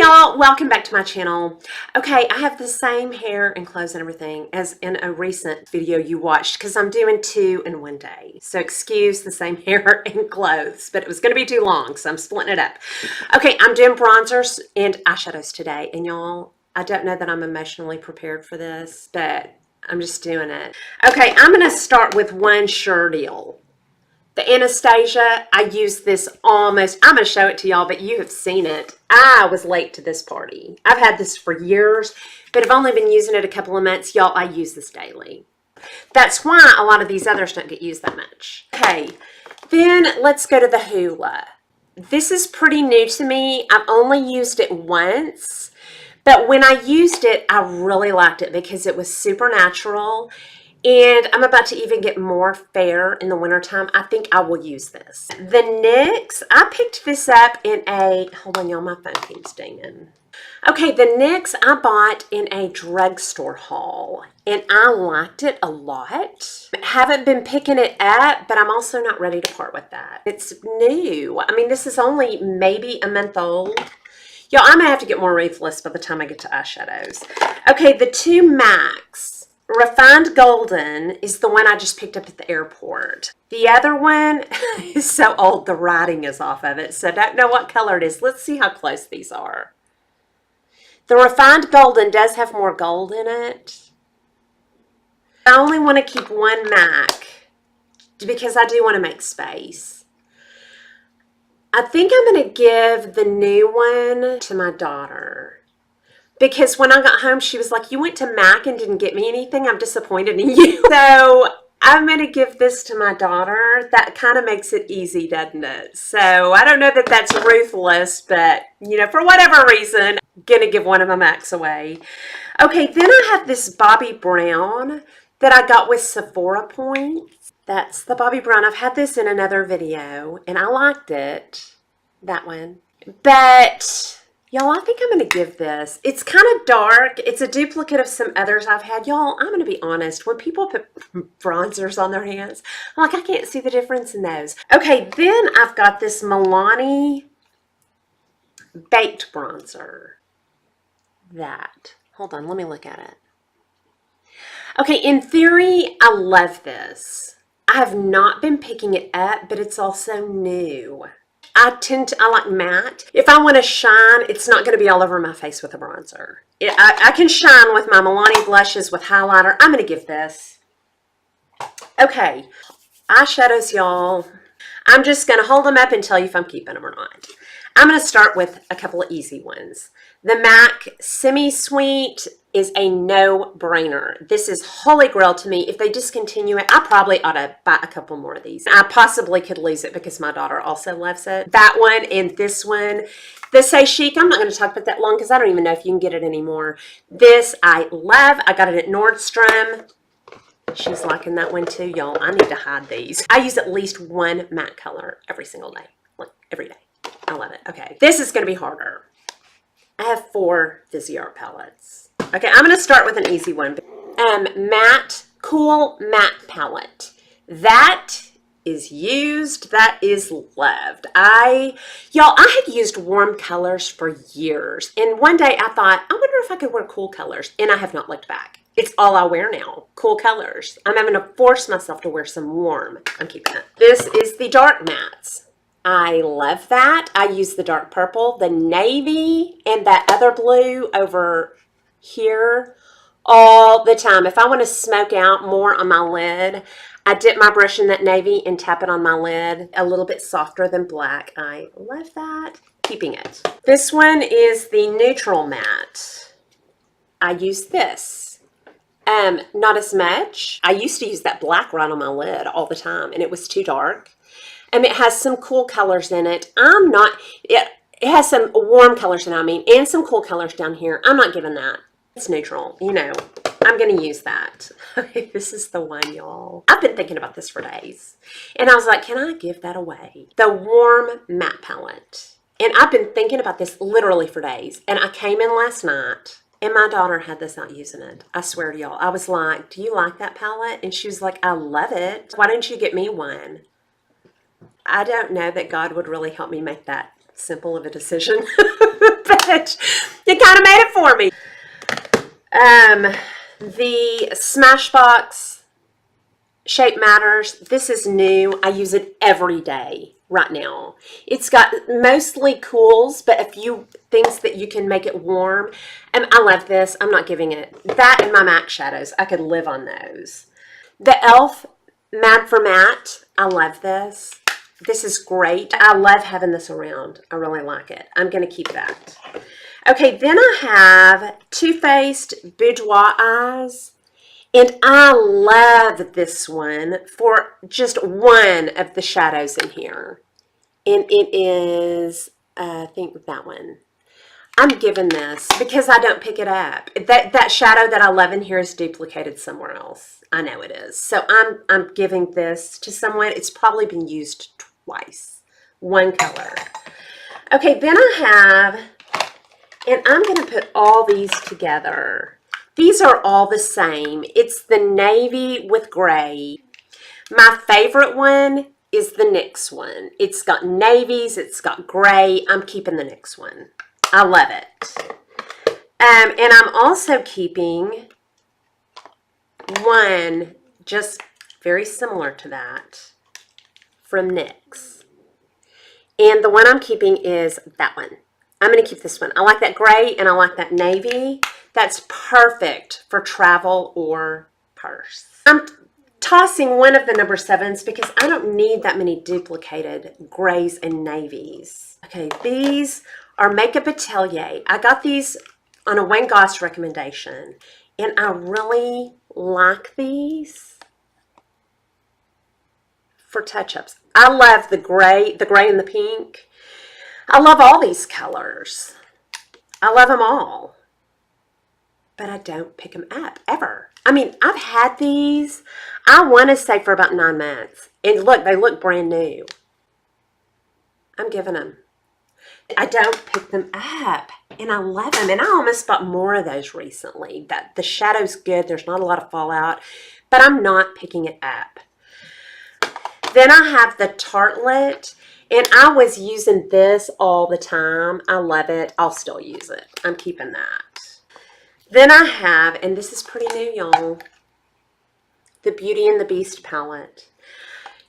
y'all, welcome back to my channel. Okay, I have the same hair and clothes and everything as in a recent video you watched because I'm doing 2 in one day. So excuse the same hair and clothes, but it was going to be too long, so I'm splitting it up. Okay, I'm doing bronzers and eyeshadows today, and y'all, I don't know that I'm emotionally prepared for this, but I'm just doing it. Okay, I'm going to start with one sure deal. The Anastasia, I use this almost, I'm going to show it to y'all, but you have seen it. I was late to this party. I've had this for years, but I've only been using it a couple of months. Y'all, I use this daily. That's why a lot of these others don't get used that much. Okay, then let's go to the Hoola. This is pretty new to me. I've only used it once, but when I used it, I really liked it because it was super natural. And I'm about to even get more fair in the wintertime. I think I will use this. The NYX, I picked this up in a, hold on y'all, my phone keeps dinging. Okay, the NYX I bought in a drugstore haul, and I liked it a lot. Haven't been picking it up, but I'm also not ready to part with that. It's new. I mean, this is only maybe a month old. Y'all, I'm gonna have to get more ruthless by the time I get to eyeshadows. Okay, the 2 MACs. Refined Golden is the one I just picked up at the airport. The other one is so old, the writing is off of it, so I don't know what color it is. Let's see how close these are. The Refined Golden does have more gold in it. I only want to keep one MAC because I do want to make space. I think I'm going to give the new one to my daughter. Because when I got home, she was like, you went to MAC and didn't get me anything. I'm disappointed in you. So I'm going to give this to my daughter. That kind of makes it easy, doesn't it? So I don't know that that's ruthless, but, you know, for whatever reason, I'm going to give one of my MACs away. Okay, then I have this Bobbi Brown that I got with Sephora points. That's the Bobbi Brown. I've had this in another video, and I liked it. That one. But y'all, I think I'm going to give this. It's kind of dark. It's a duplicate of some others I've had. Y'all, I'm going to be honest. When people put bronzers on their hands, I'm like, I can't see the difference in those. Okay, then I've got this Milani Baked Bronzer. That. Hold on, let me look at it. Okay, in theory, I love this. I have not been picking it up, but it's also new. I like matte. If I want to shine, it's not going to be all over my face with a bronzer. I can shine with my Milani blushes with highlighter. I'm going to give this. Okay, eyeshadows, y'all. I'm just going to hold them up and tell you if I'm keeping them or not. I'm going to start with a couple of easy ones. The MAC Semisweet is a no-brainer. This is holy grail to me. If they discontinue it, I probably ought to buy a couple more of these. I possibly could lose it because my daughter also loves it. That one and this one. The C'est Chic, I'm not going to talk about that long because I don't even know if you can get it anymore. This I love. I got it at Nordstrom. She's liking that one too, y'all. I need to hide these. I use at least one matte color every single day. Like every day. I love it. Okay, this is going to be harder. I have 4 Viseart palettes. Okay, I'm going to start with an easy one. Matte, Cool Matte Palette. That is used. That is loved. Y'all, I had used warm colors for years. And one day I thought, I wonder if I could wear cool colors. And I have not looked back. It's all I wear now. Cool colors. I'm having to force myself to wear some warm. I'm keeping it. This is the dark mattes. I love that. I use the dark purple, the navy, and that other blue over here all the time. If I want to smoke out more on my lid, I dip my brush in that navy and tap it on my lid. A little bit softer than black. I love that. Keeping it. This one is the neutral matte. I use this. Not as much. I used to use that black right on my lid all the time, and it was too dark. It has some cool colors in it. It has some warm colors in it, and some cool colors down here. I'm not giving that. It's neutral, you know. I'm going to use that. Okay, this is the one, y'all. I've been thinking about this for days. And I was like, can I give that away? The Warm Matte Palette. And I've been thinking about this literally for days. And I came in last night, and my daughter had this out using it. I swear to y'all. I was like, do you like that palette? And she was like, I love it. Why don't you get me one? I don't know that God would really help me make that simple of a decision, but it kind of made it for me. The Smashbox ShapeMatters, this is new. I use it every day right now. It's got mostly cools, but a few things that you can make it warm. And I love this. I'm not giving it. That and my MAC shadows, I could live on those. The e.l.f. Mad for Matte, I love this. This is great. I love having this around. I really like it. I'm going to keep that. Okay, then I have TooFaced Boudoir Eyes. And I love this one for just one of the shadows in here. And it is, I think that one. I'm giving this because I don't pick it up. That shadow that I love in here is duplicated somewhere else. I know it is. So I'm giving this to someone. It's probably been used twice. One color. Okay, then I have, and I'm going to put all these together. These are all the same. It's the navy with gray. My favorite one is the NYX one. It's got navies. It's got gray. I'm keeping the NYX one. I love it. And I'm also keeping one just very similar to that from NYX. And the one I'm keeping is that one. I'm going to keep this one. I like that gray and I like that navy. That's perfect for travel or purse. I'm tossing one of the number 7s because I don't need that many duplicated grays and navies. Okay, these are Makeup Atellier. I got these on a Wayne Goss recommendation, and I really like these for touch-ups. I love the gray and the pink. I love all these colors. I love them all. But I don't pick them up, ever. I mean, I've had these, I want to say, for about 9 months. And look, they look brand new. I'm giving them. I don't pick them up. And I love them. And I almost bought more of those recently. The shadow's good. There's not a lot of fallout. But I'm not picking it up. Then I have the Tarteist. And I was using this all the time. I love it. I'll still use it. I'm keeping that. Then I have, and this is pretty new, y'all, the Beauty and the Beast palette.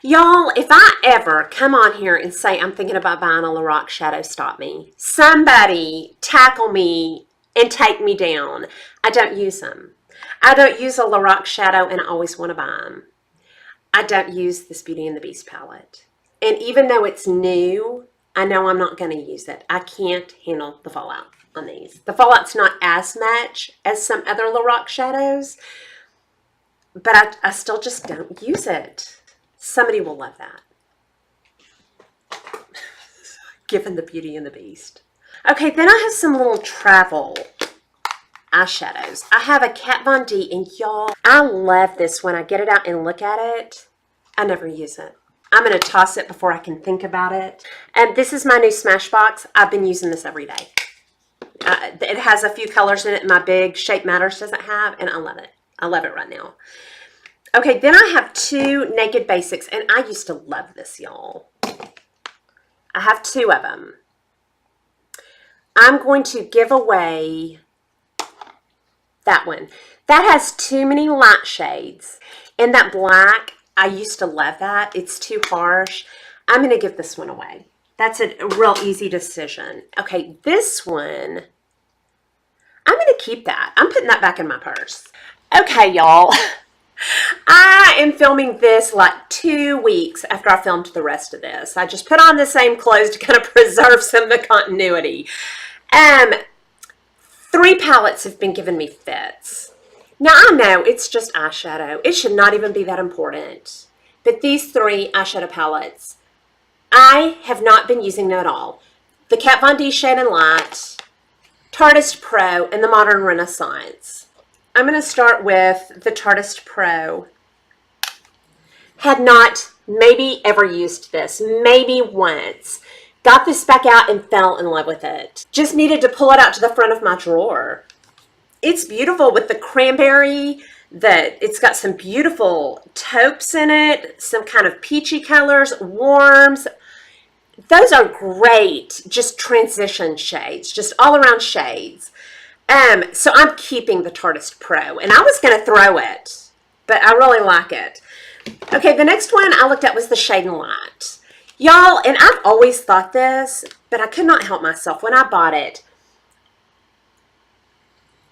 Y'all, if I ever come on here and say I'm thinking about buying a Lorac shadow, stop me. Somebody tackle me and take me down. I don't use them. I don't use a Lorac shadow, and I always want to buy them. I don't use this Beauty and the Beast palette. And even though it's new, I know I'm not going to use it. I can't handle the fallout on these. The fallout's not as much as some other Lorac shadows, but I still just don't use it. Somebody will love that. Given the Beauty and the Beast. Okay, then I have some little travel eyeshadows. I have a Kat Von D, and y'all, I love this when I get it out and look at it. I never use it. I'm going to toss it before I can think about it. And this is my new Smashbox. I've been using this every day. It has a few colors in it my big ShapeMatters doesn't have, and I love it. I love it right now. Okay, then I have 2 Naked Basics, and I used to love this, y'all. I have 2 of them. I'm going to give away that one. That has too many light shades, and that black, I used to love that. It's too harsh. I'm going to give this one away. That's a real easy decision. Okay, this one, I'm going to keep that. I'm putting that back in my purse. Okay, y'all. I am filming this like 2 weeks after I filmed the rest of this. I just put on the same clothes to kind of preserve some of the continuity. 3 palettes have been giving me fits. Now, I know it's just eyeshadow. It should not even be that important. But these 3 eyeshadow palettes, I have not been using them at all. The Kat Von D Shade and Light, Tarteist Pro, and the Modern Renaissance. I'm going to start with the Tarteist Pro. Had not maybe ever used this, maybe once. Got this back out and fell in love with it. Just needed to pull it out to the front of my drawer. It's beautiful with the cranberry. It's got some beautiful taupes in it, some kind of peachy colors, warms. those are great, just transition shades, just all around shades. So I'm keeping the Tarteist Pro, and I was going to throw it, but I really like it. Okay, the next one I looked at was the Shade and Light. Y'all, and I've always thought this, but I could not help myself when I bought it.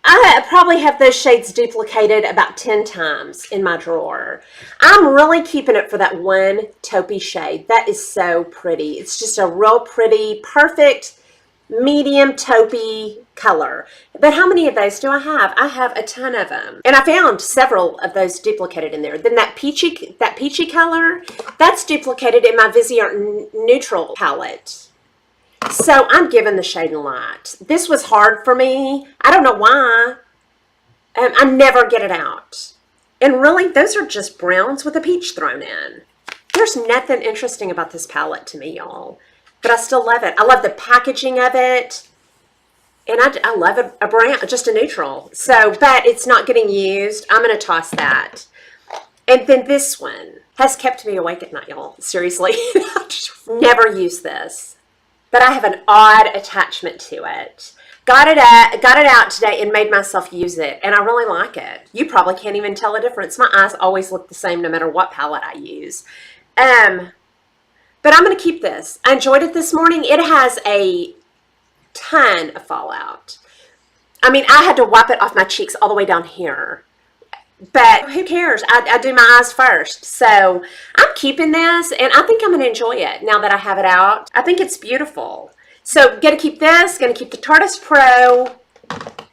I probably have those shades duplicated about 10 times in my drawer. I'm really keeping it for that one taupey shade. That is so pretty. It's just a real pretty, perfect, medium taupey color. But how many of those do I have? I have a ton of them. And I found several of those duplicated in there. Then that peachy color, that's duplicated in my Viseart Neutral palette. So I'm giving the Shade and Light. This was hard for me. I don't know why. I never get it out. And really, those are just browns with a peach thrown in. There's nothing interesting about this palette to me, y'all. But I still love it. I love the packaging of it. And I love a brown, just a neutral. So, but it's not getting used. I'm going to toss that. And then this one has kept me awake at night, y'all. Seriously. I just never use this. But I have an odd attachment to it. Got it out today and made myself use it. And I really like it. You probably can't even tell a difference. My eyes always look the same no matter what palette I use. But I'm going to keep this. I enjoyed it this morning. It has a ton of fallout. I mean, I had to wipe it off my cheeks all the way down here. But who cares? I do my eyes first. So I'm keeping this, and I think I'm going to enjoy it now that I have it out. I think it's beautiful. So going to keep this, going to keep the Tarteist Pro,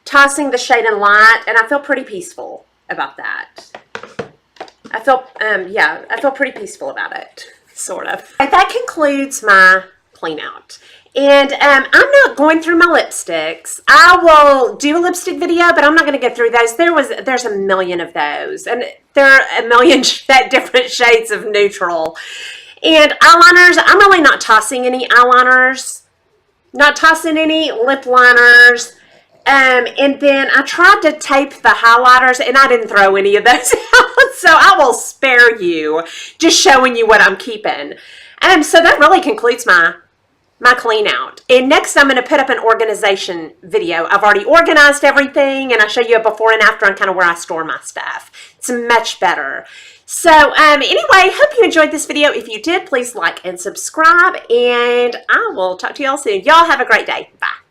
tossing the Shade and Light, and I feel pretty peaceful about that. I feel, yeah, I feel pretty peaceful about it, sort of. And that concludes my clean out. And I'm not going through my lipsticks. I will do a lipstick video, but I'm not going to go through those. There's a million of those, and there are a million different shades of neutral. And eyeliners, I'm really not tossing any eyeliners, not tossing any lip liners. And then I tried to tape the highlighters, and I didn't throw any of those out, so I will spare you, just showing you what I'm keeping. So that really concludes my clean out. And next I'm going to put up an organization video. I've already organized everything, and I show you a before and after on kind of where I store my stuff. It's much better. So anyway, hope you enjoyed this video. If you did, please like and subscribe, and I will talk to y'all soon. Y'all have a great day. Bye.